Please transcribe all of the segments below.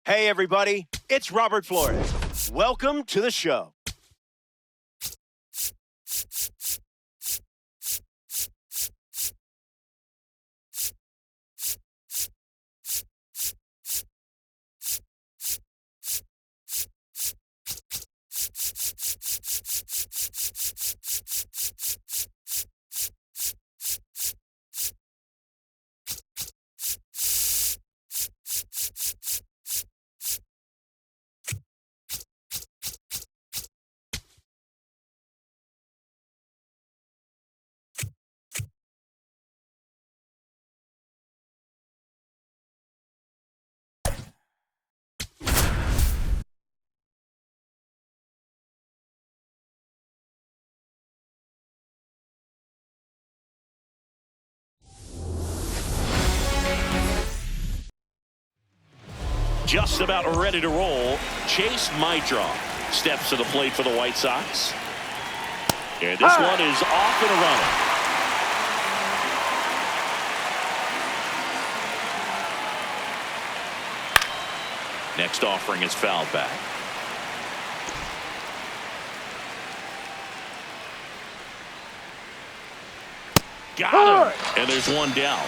Hey, everybody, it's Robert Flores. Welcome to the show. Just about ready to roll. Chase Mydron steps to the plate for the White Sox. And this one is off and running. Next offering is fouled back. Got him. And there's one down.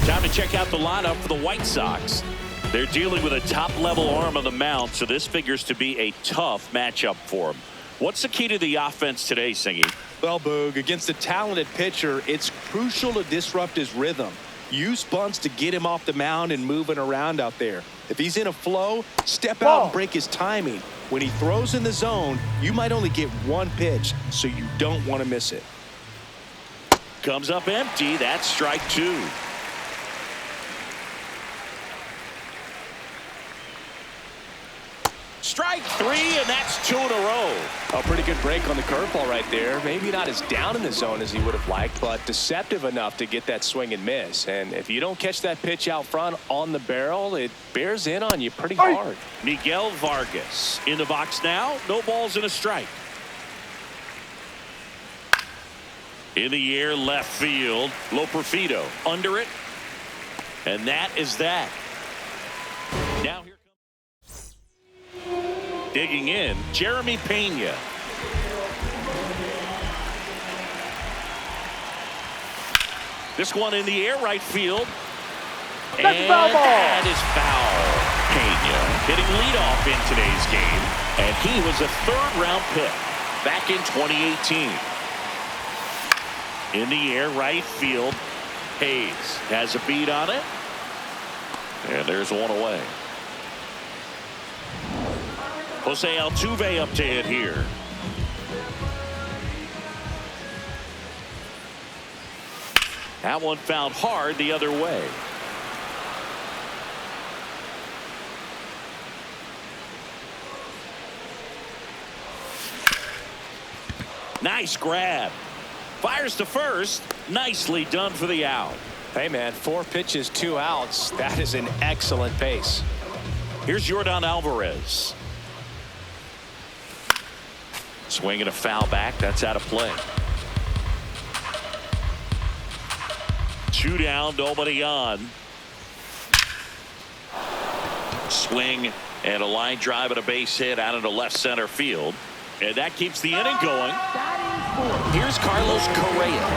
Time to check out the lineup for the White Sox. They're dealing with a top-level arm on the mound, so this figures to be a tough matchup for them. What's the key to the offense today, Singy? Well, Boog, against a talented pitcher, it's crucial to disrupt his rhythm. Use bunts to get him off the mound and moving around out there. If he's in a flow, step out and break his timing. When he throws in the zone, you might only get one pitch, so you don't want to miss it. Comes up empty. That's strike two. Strike three, and that's two in a row. A pretty good break on the curveball right there. Maybe not as down in the zone as he would have liked, but deceptive enough to get that swing and miss. And if you don't catch that pitch out front on the barrel, it bears in on you pretty hard. Miguel Vargas in the box now. No balls and a strike. In the air, left field. Loperfido under it. And that is that. Now here comes digging in, Jeremy Pena. This one in the air, right field. That's and foul ball. That is foul. Pena hitting leadoff in today's game, and he was a third-round pick back in 2018. In the air, right field. Hayes has a beat on it, and there's one away. Jose Altuve up to hit here. That one fouled hard the other way. Nice grab. Fires to first. Nicely done for the out. Hey, man, 4 pitches, 2 outs. That is an excellent pace. Here's Yordan Alvarez. Swinging a foul back. That's out of play. 2 down, nobody on. Swing and a line drive and a base hit out into left center field. And that keeps the inning going. Here's Carlos Correa.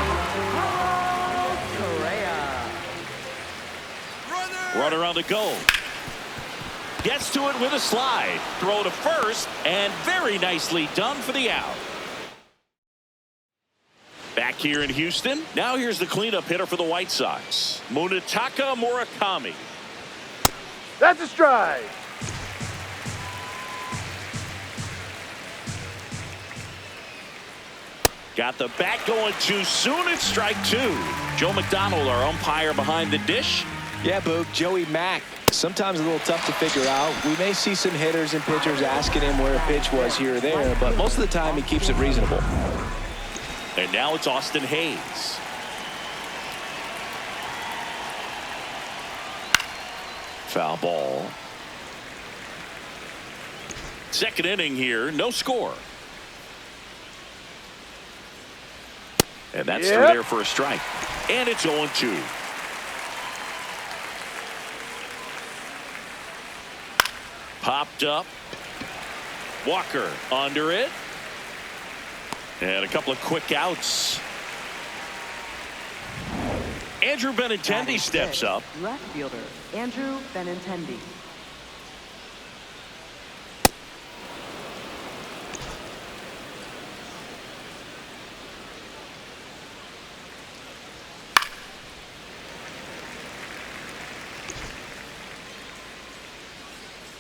Runner on the go. Gets to it with a slide. Throw to first, and very nicely done for the out. Back here in Houston. Now here's the cleanup hitter for the White Sox, Munetaka Murakami. That's a strike. Got the bat going too soon. It's strike 2. Joe McDonald, our umpire behind the dish. Yeah, Boog, Joey Mack. Sometimes a little tough to figure out. We may see some hitters and pitchers asking him where a pitch was here or there, but most of the time he keeps it reasonable. And now it's Austin Hayes. Foul ball. Second inning here, no score. And that's through there for a strike. And it's 0-2. Popped up. Walker under it. And a couple of quick outs. Andrew Benintendi steps up. Left fielder, Andrew Benintendi.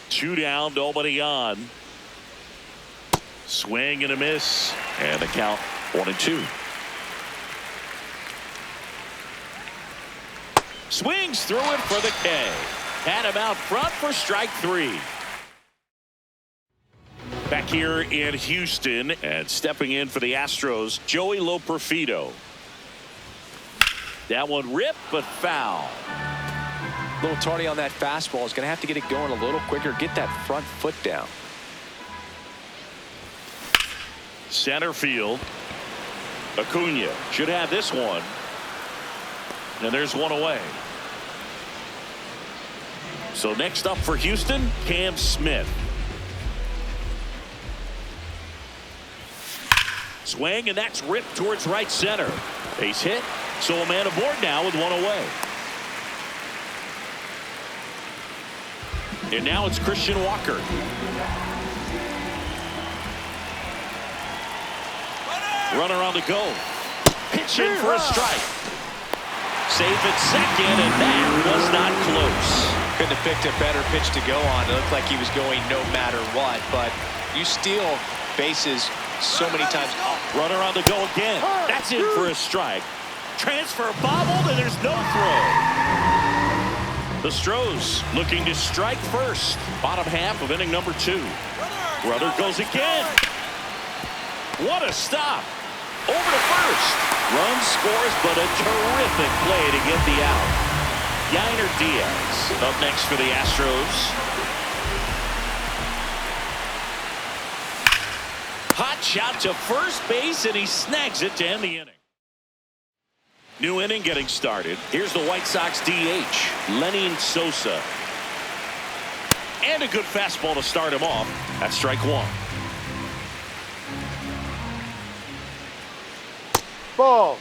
Two down, nobody on. Swing and a miss. And the count 1-2. Swings through it for the K. Had him out front for strike 3. Back here in Houston and stepping in for the Astros, Joey Loperfido. That one ripped but foul. A little tardy on that fastball. Is going to have to get it going a little quicker. Get that front foot down. Center field. Acuna should have this one. And there's one away. So next up for Houston, Cam Smith. Swing, and that's ripped towards right center. Base hit. So a man aboard now with one away. And now it's Christian Walker. Runner on the go. Pitch in for a strike. Safe at second, and that was not close. Couldn't have picked a better pitch to go on. It looked like he was going no matter what, but you steal bases so many times. Runner on the go again. That's in for a strike. Transfer bobbled, and there's no throw. The Astros looking to strike first. Bottom half of inning number 2. Runner goes again. What a stop. Over to first. Run scores, but a terrific play to get the out. Yainer Diaz up next for the Astros. Hot shot to first base, and he snags it to end the inning. New inning getting started. Here's the White Sox DH, Lenny Sosa. And a good fastball to start him off. That's strike 1. Ball.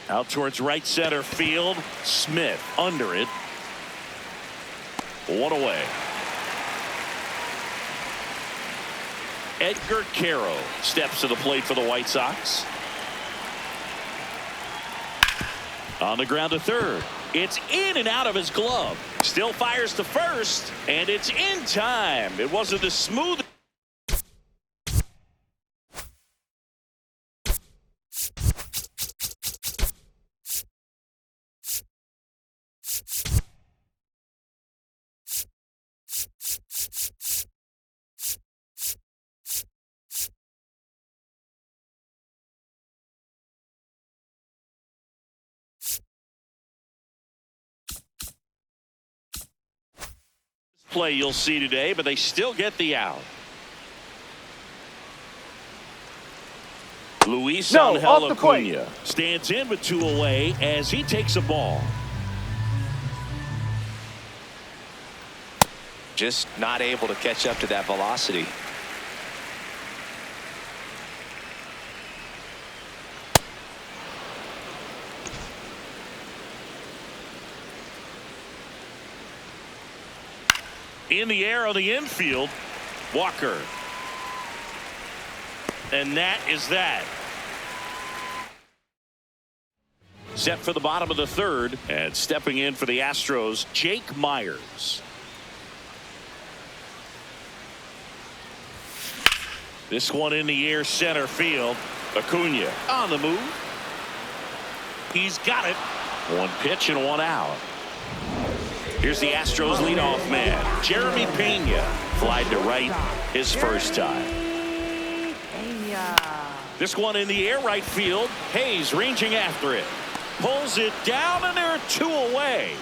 Out towards right center field. Smith under it. One away. Edgar Caro steps to the plate for the White Sox. On the ground to third. It's in and out of his glove. Still fires to first, and it's in time. It wasn't as smooth. Play you'll see today, but they still get the out. Luis Angel Acuna stands in with 2 away as he takes a ball. Just not able to catch up to that velocity. In the air on the infield, Walker. And that is that. Set for the bottom of the 3rd, and stepping in for the Astros, Jake Myers. This one in the air, center field. Acuna on the move. He's got it. One pitch and one out. Here's the Astros leadoff man, Jeremy Pena. Flied to right his first time. This one in the air right field. Hayes ranging after it. Pulls it down, and there are 2 away.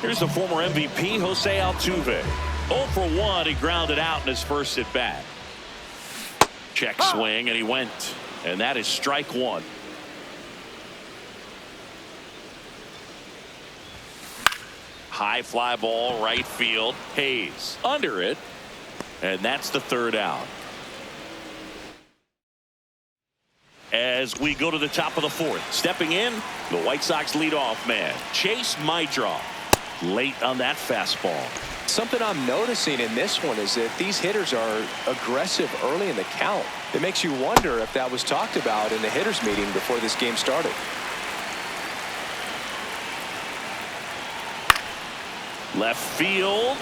Here's the former MVP, Jose Altuve. 0 for 1. He grounded out in his first at bat. Check swing, and he went. And that is strike 1. High fly ball, right field. Hayes under it. And that's the third out. As we go to the top of the fourth, stepping in, the White Sox leadoff man, Chase Maidroff, late on that fastball. Something I'm noticing in this one is that these hitters are aggressive early in the count. It makes you wonder if that was talked about in the hitters meeting before this game started. Left field,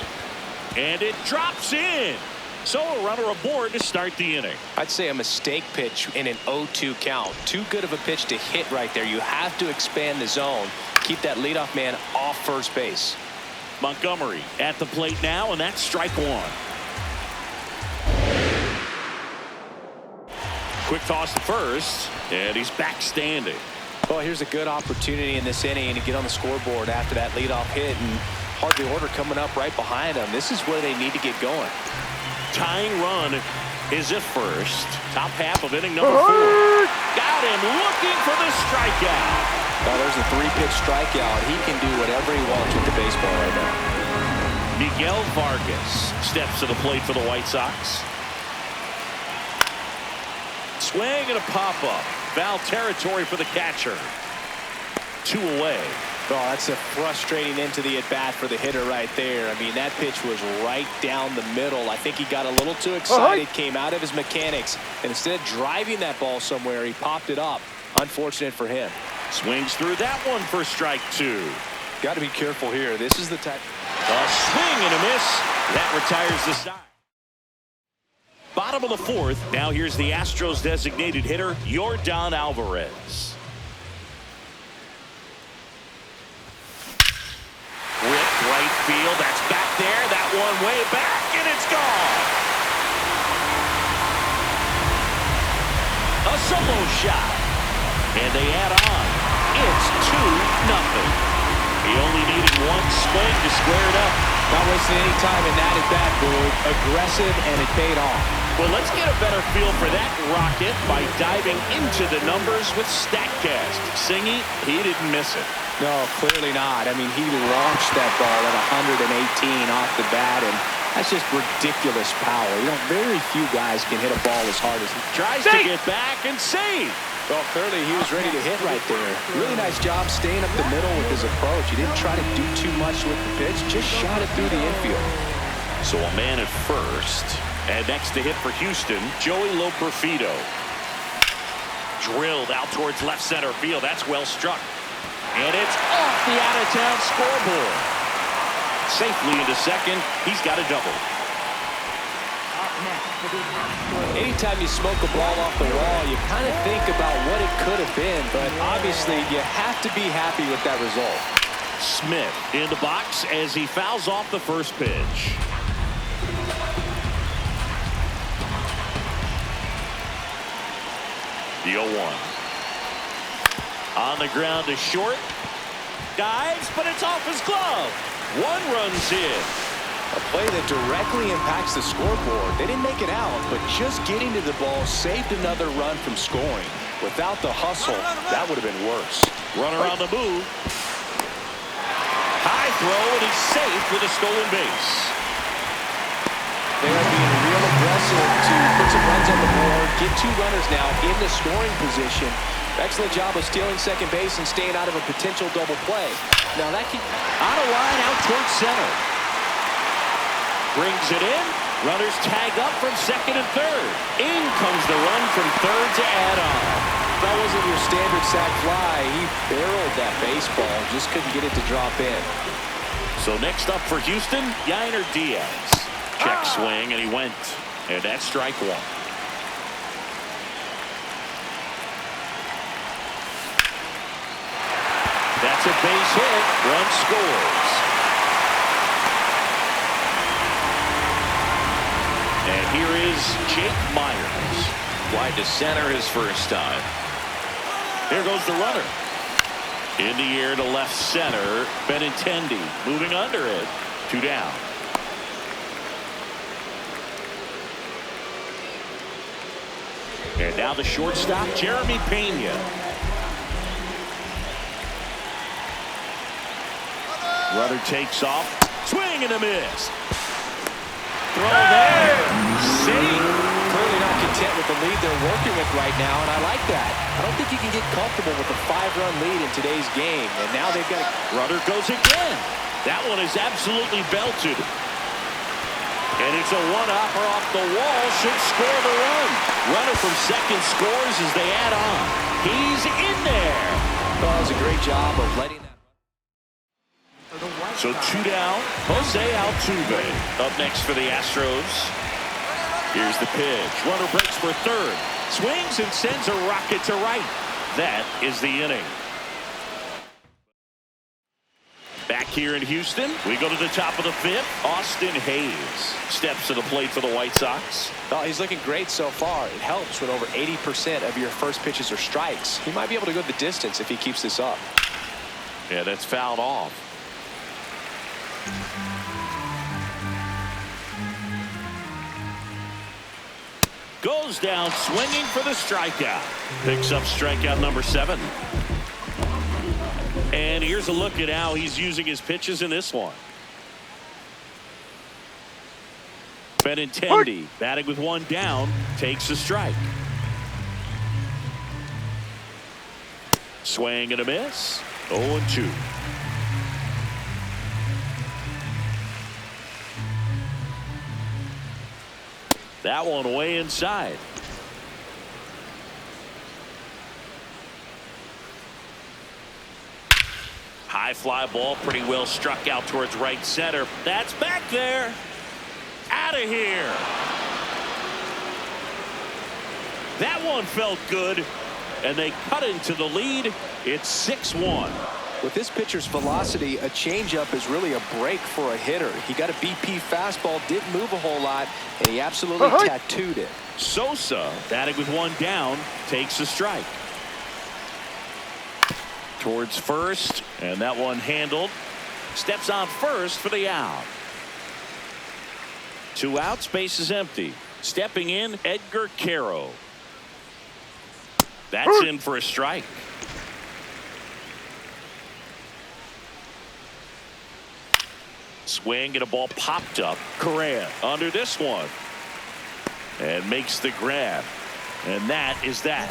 and it drops in. So a runner aboard to start the inning. I'd say a mistake pitch in an 0-2 count. Too good of a pitch to hit right there. You have to expand the zone. Keep that leadoff man off first base. Montgomery at the plate now, and that's strike one. Quick toss to first, and he's back standing. Well, here's a good opportunity in this inning to get on the scoreboard after that leadoff hit, and hardly order coming up right behind them. This is where they need to get going. Tying run is at first. Top half of inning number 4. Got him looking for the strikeout. Now there's a 3-pitch strikeout. He can do whatever he wants with the baseball right now. Miguel Vargas steps to the plate for the White Sox. Swing and a pop-up. Foul territory for the catcher. 2 away. Oh, that's a frustrating end to the at-bat for the hitter right there. I mean, that pitch was right down the middle. I think he got a little too excited, came out of his mechanics, and instead of driving that ball somewhere, he popped it up. Unfortunate for him. Swings through that one for strike 2. Got to be careful here. This is the type. A swing and a miss. That retires the side. Bottom of the fourth. Now here's the Astros designated hitter, Yordan Alvarez. Ripped right field. That's back there. That one way back, and it's gone. A solo shot. And they add on. It's 2-0. He only needed one swing to square it up. Not wasting any time in that at bat, Boog. Aggressive, and it paid off. Well, let's get a better feel for that rocket by diving into the numbers with StatCast. Singy, he didn't miss it. No, clearly not. I mean, he launched that ball at 118 off the bat, and that's just ridiculous power. You know, very few guys can hit a ball as hard as he tries to get back and save. Well, clearly he was ready to hit right there. Really nice job staying up the middle with his approach. He didn't try to do too much with the pitch, just shot it through the infield. So a man at first. And next to hit for Houston, Joey Loperfido. Drilled out towards left center field. That's well struck. And it's off the out-of-town scoreboard. Safely into second. He's got a double. Anytime you smoke a ball off the wall, you kind of think about what it could have been, but obviously you have to be happy with that result. Smith in the box as he fouls off the first pitch. The 0-1. On the ground to short. Dives, but it's off his glove. 1 run's in. A play that directly impacts the scoreboard. They didn't make it out, but just getting to the ball saved another run from scoring. Without the hustle, that would have been worse. Runner on the move. High throw, and he's safe with a stolen base. They are being real aggressive to put some runs on the board, get 2 runners now in the scoring position. Excellent job of stealing second base and staying out of a potential double play. Now that can out of line, out towards center. Brings it in. Runners tag up from second and third. In comes the run from third to add on. That wasn't your standard sac fly. He barreled that baseball, just couldn't get it to drop in. So next up for Houston, Yainer Diaz. Check swing, and he went. And that's strike 1. That's a base hit. Run scores. And here is Jake Myers. Wide to center his first time. Here goes the runner. In the air to left center. Benintendi moving under it. 2 down. And now the shortstop, Jeremy Pena. Runner takes off. Swing and a miss. Throw there. Safe. Clearly not content with the lead they're working with right now, and I like that. I don't think you can get comfortable with a 5-run lead in today's game, and now they've got Runner goes again. That one is absolutely belted. And it's a one-hopper off the wall. Should score the run. Runner from second scores as they add on. He's in there. Well, that was a great job of letting that. So 2 down. Jose Altuve up next for the Astros. Here's the pitch. Runner breaks for third. Swings and sends a rocket to right. That is the inning. Back here in Houston, we go to the top of the 5th. Austin Hayes steps to the plate for the White Sox. Well, he's looking great so far. It helps when over 80% of your first pitches are strikes. He might be able to go the distance if he keeps this up. Yeah, that's fouled off. Goes down swinging for the strikeout. Picks up strikeout number 7. And here's a look at how he's using his pitches in this one. Benintendi batting with 1 down takes a strike. Swing and a miss. 0-2. That one way inside. High fly ball, pretty well struck out towards right center. That's back there. Out of here. That one felt good, and they cut into the lead. It's 6-1. With this pitcher's velocity, a changeup is really a break for a hitter. He got a BP fastball, didn't move a whole lot, and he absolutely tattooed it. Sosa, batting with 1 down, takes a strike. Towards first, and that one handled. Steps on first for the out. 2 outs, base is empty. Stepping in, Edgar Caro. That's in for a strike. Swing and a ball popped up. Correa under this one. And makes the grab. And that is that.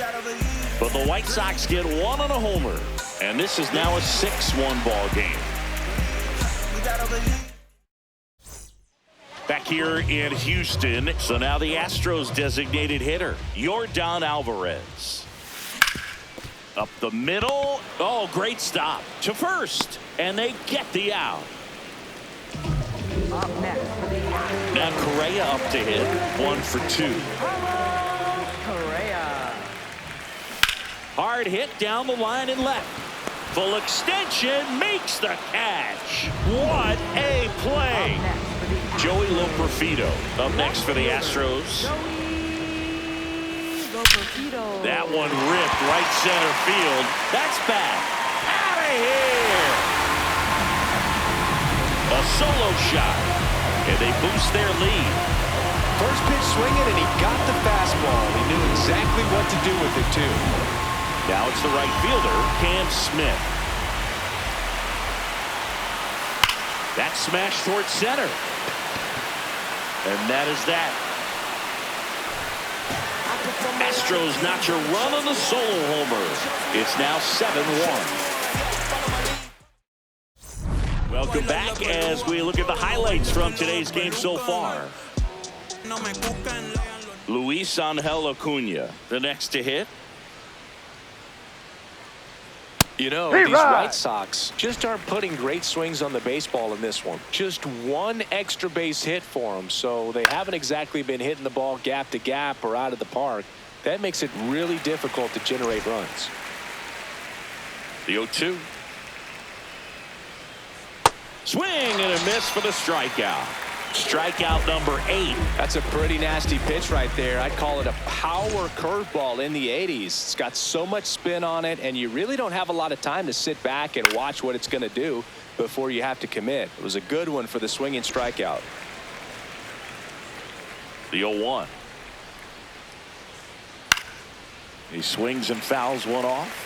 But the White Sox get 1 on a homer. And this is now a 6-1 ball game. Back here in Houston. So now the Astros designated hitter, Yordan Alvarez. Up the middle. Oh, great stop to first. And they get the out. Up next for the Now Correa up to hit. 1 for 2. Correa. Hard hit down the line and left. Full extension makes the catch. What a play. Joey Loperfido up next for the Astros. That one ripped right center field. That's back. Out of here. A solo shot. And they boost their lead. First pitch swinging, and he got the fastball. He knew exactly what to do with it, too. Now it's the right fielder, Cam Smith. That smash towards center. And that is that. Astros notch a run on the solo homer. It's now 7-1. Welcome back as we look at the highlights from today's game so far. Luis Angel Acuna, the next to hit. You know, these White Sox just aren't putting great swings on the baseball in this one. Just 1 extra base hit for them, so they haven't exactly been hitting the ball gap to gap or out of the park. That makes it really difficult to generate runs. The 0-2. Swing and a miss for the strikeout. Strikeout number 8. That's a pretty nasty pitch right there. I'd call it a power curveball in the 80s. It's got so much spin on it, and you really don't have a lot of time to sit back and watch what it's going to do before you have to commit. It was a good one for the swinging strikeout. The 0-1. He swings and fouls one off.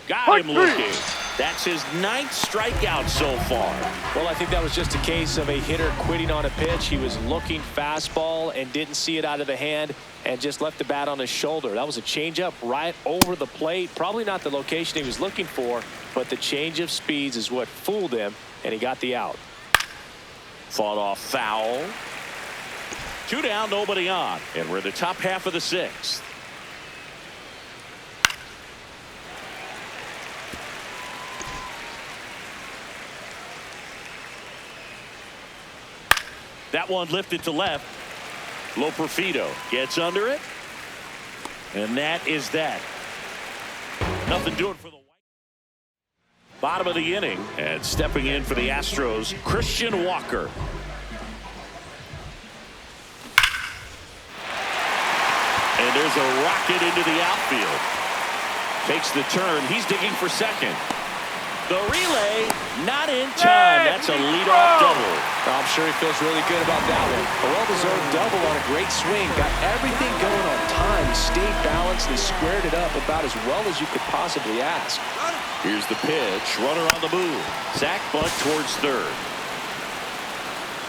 Got him looking. That's his 9th strikeout so far. Well, I think that was just a case of a hitter quitting on a pitch. He was looking fastball and didn't see it out of the hand and just left the bat on his shoulder. That was a changeup right over the plate. Probably not the location he was looking for, but the change of speeds is what fooled him, and he got the out. Fought off foul. 2 down, nobody on. And we're in the top half of the 6th. That one lifted to left. Loperfido gets under it. And that is that. Nothing doing for the White. Bottom of the inning. And stepping in for the Astros, Christian Walker. And there's a rocket into the outfield. Takes the turn. He's digging for second. The relay, not in time. That's a leadoff double. I'm sure he feels really good about that one. A well-deserved double on a great swing. Got everything going on time. He stayed balanced and squared it up about as well as you could possibly ask. Here's the pitch. Runner on the move. Sack bunt towards third.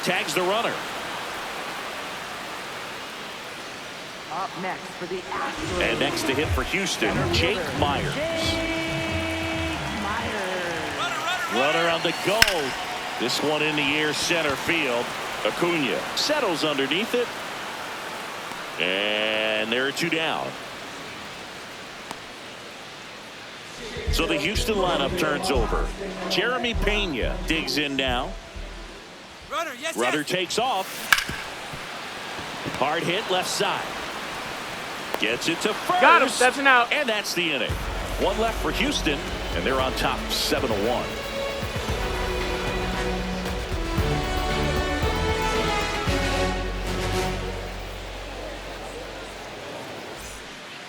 Tags the runner. Up next for the Astros. And next to hit for Houston, Jake Myers. Runner on the go. This one in the air, center field. Acuna settles underneath it. And there are 2 down. So the Houston lineup turns over. Jeremy Pena digs in now. Runner takes off. Hard hit left side. Gets it to first. Got him. That's an out. And that's the inning. 1 left for Houston, and they're on top 7-1.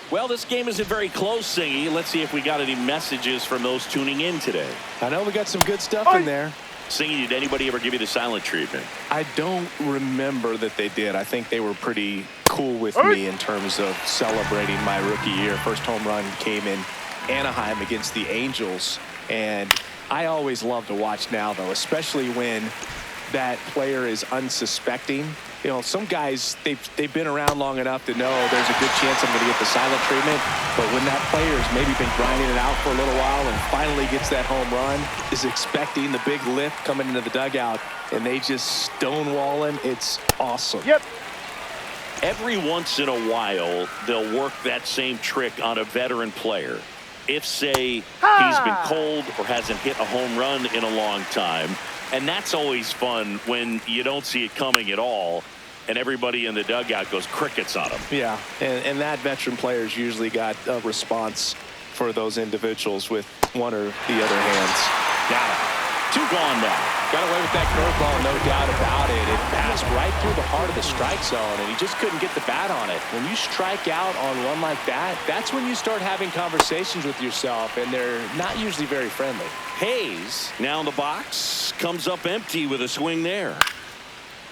Well, this game isn't very close, Singy. Let's see if we got any messages from those tuning in today. I know we got some good stuff in there. Singy, did anybody ever give you the silent treatment? I don't remember that they did. I think they were pretty cool with me in terms of celebrating my rookie year. First home run came in Anaheim against the Angels, and I always love to watch now, though, especially when that player is unsuspecting. You know, some guys, they've been around long enough to know there's a good chance I'm going to get the silent treatment. But when that player's maybe been grinding it out for a little while and finally gets that home run, is expecting the big lift coming into the dugout, and they just stonewall him, it's awesome. Yep. Every once in a while, they'll work that same trick on a veteran player. If, say, he's been cold or hasn't hit a home run in a long time. And that's always fun when you don't see it coming at all, and everybody in the dugout goes crickets on him. Yeah, and that veteran player's usually got a response for those individuals with one or the other hands. Got it. 2 gone now. Got away with that curveball, no doubt about it. It passed right through the heart of the strike zone, and he just couldn't get the bat on it. When you strike out on one like that, that's when you start having conversations with yourself, and they're not usually very friendly. Hayes now in the box, comes up empty with a swing there.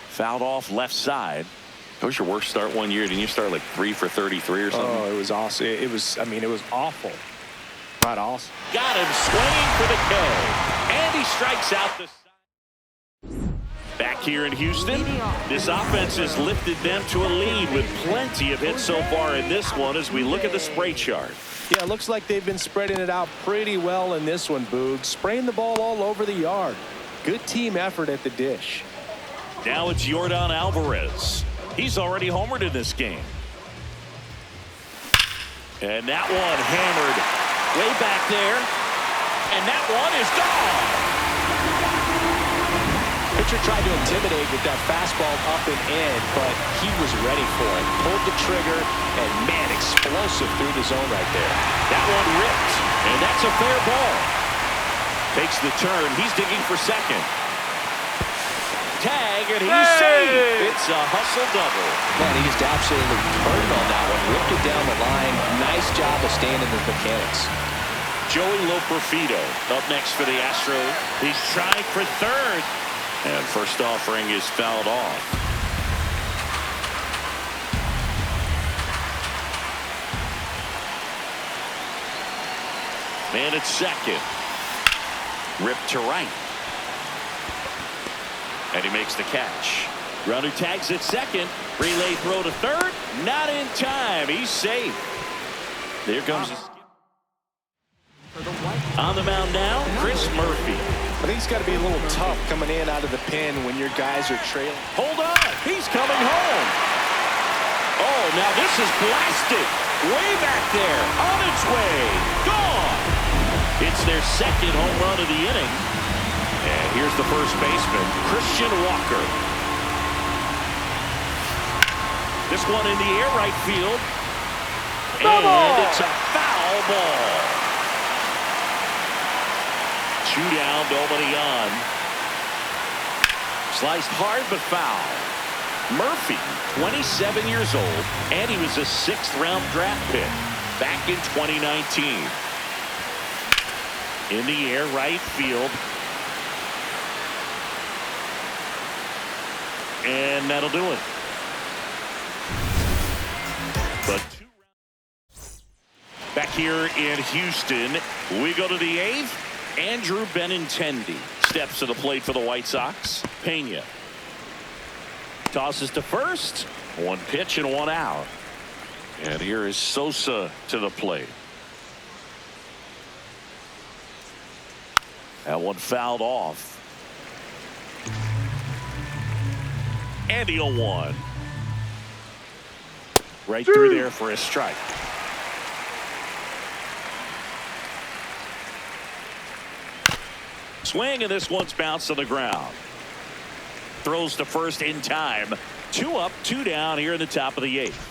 Fouled off left side. That was your worst start one year. Didn't you start like 3 for 33 or something? Oh, it was awesome. It was awful. Not awesome. Got him swinging for the K. And he strikes out the side. Back here in Houston, this offense has lifted them to a lead with plenty of hits so far in this one as we look at the spray chart. Yeah, it looks like they've been spreading it out pretty well in this one, Boog. Spraying the ball all over the yard. Good team effort at the dish. Now it's Yordan Alvarez. He's already homered in this game. And that one hammered way back there. And that one is gone. Pitcher tried to intimidate with that fastball up and in, but he was ready for it. Pulled the trigger, and man, explosive through the zone right there. That one ripped, and that's a fair ball. Takes the turn. He's digging for second. Tag, and he's safe. It's a hustle double. Man, he just absolutely turned on that one. Ripped it down the line. Nice job of staying in the mechanics. Joey Loperfido up next for the Astros. He's trying for third. And first offering is fouled off. And it's second. Ripped to right. And he makes the catch. Runner tags at second. Relay throw to third. Not in time. He's safe. There comes the skip. On the mound now, Chris Murphy. I think it's got to be a little tough coming in out of the pen when your guys are trailing. Hold on. He's coming home. Oh, now this is blasted. Way back there. On its way. Gone. It's their second home run of the inning. And here's the first baseman, Christian Walker. This one in the air, right field. And it's a foul ball. 2 down, nobody on. Sliced hard but foul. Murphy, 27 years old, and he was a 6th-round draft pick back in 2019. In the air, right field. And that'll do it. But back here in Houston, we go to the 8th. Andrew Benintendi steps to the plate for the White Sox. Pena tosses to first. 1 pitch and 1 out. And here is Sosa to the plate. That one fouled off. And the 0-1. Right through there for a strike. Swing, and this one's bounced on the ground. Throws to first in time. 2 up, 2 down here in the top of the 8th.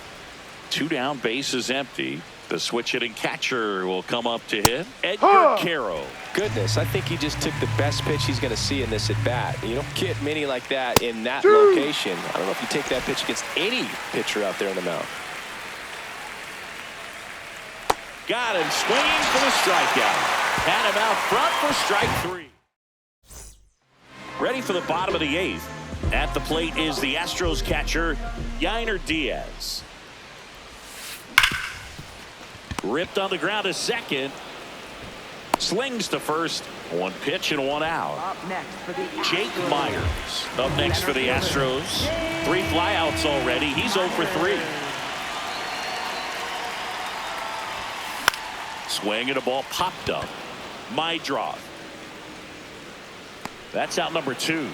2 down, base is empty. The switch hitting catcher will come up to hit. Edgar Caro. Goodness, I think he just took the best pitch he's going to see in this at bat. You don't get many like that in that location. I don't know if you take that pitch against any pitcher out there in the mound. Got him swinging for the strikeout. Had him out front for strike 3. Ready for the bottom of the 8th. At the plate is the Astros catcher, Yainer Diaz. Ripped on the ground to second. Slings to first. 1 pitch and 1 out. Up next for the Jake Astros. Myers up next for the Astros. 3 flyouts already. He's 0 for 3. Swing and a ball popped up. My draw. That's out number 2.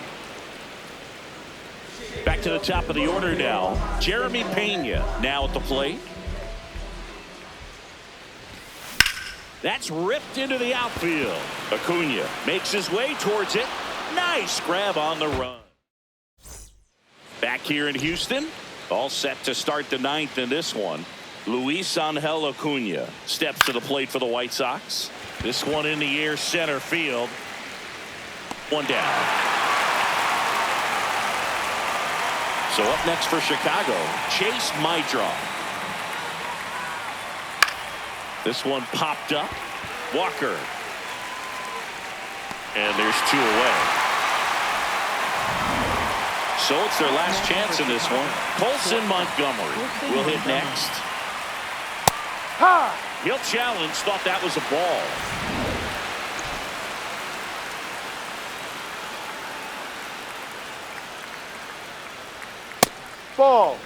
Back to the top of the order now. Jeremy Pena now at the plate. That's ripped into the outfield. Acuna makes his way towards it. Nice grab on the run. Back here in Houston, all set to start the 9th in this one. Luis Angel Acuna steps to the plate for the White Sox. This one in the air, center field. 1 down. So up next for Chicago, Chase Maidra. This one popped up. Walker. And there's 2 away. So it's their last chance in this one. Colson Montgomery will hit next. He'll challenge. Thought that was a ball. Ball.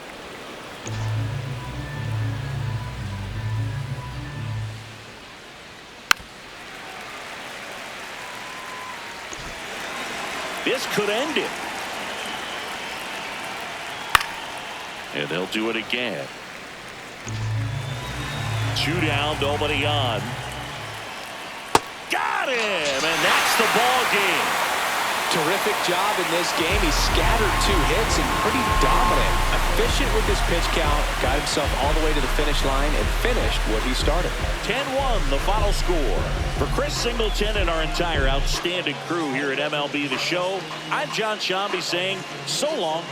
This could end it. And they'll do it again. 2 down, nobody on. Got him, and that's the ball game. Terrific job in this game. He scattered 2 hits and pretty dominant. Efficient with his pitch count. Got himself all the way to the finish line and finished what he started. 10-1 the final score. For Chris Singleton and our entire outstanding crew here at MLB The Show, I'm John Shambi saying so long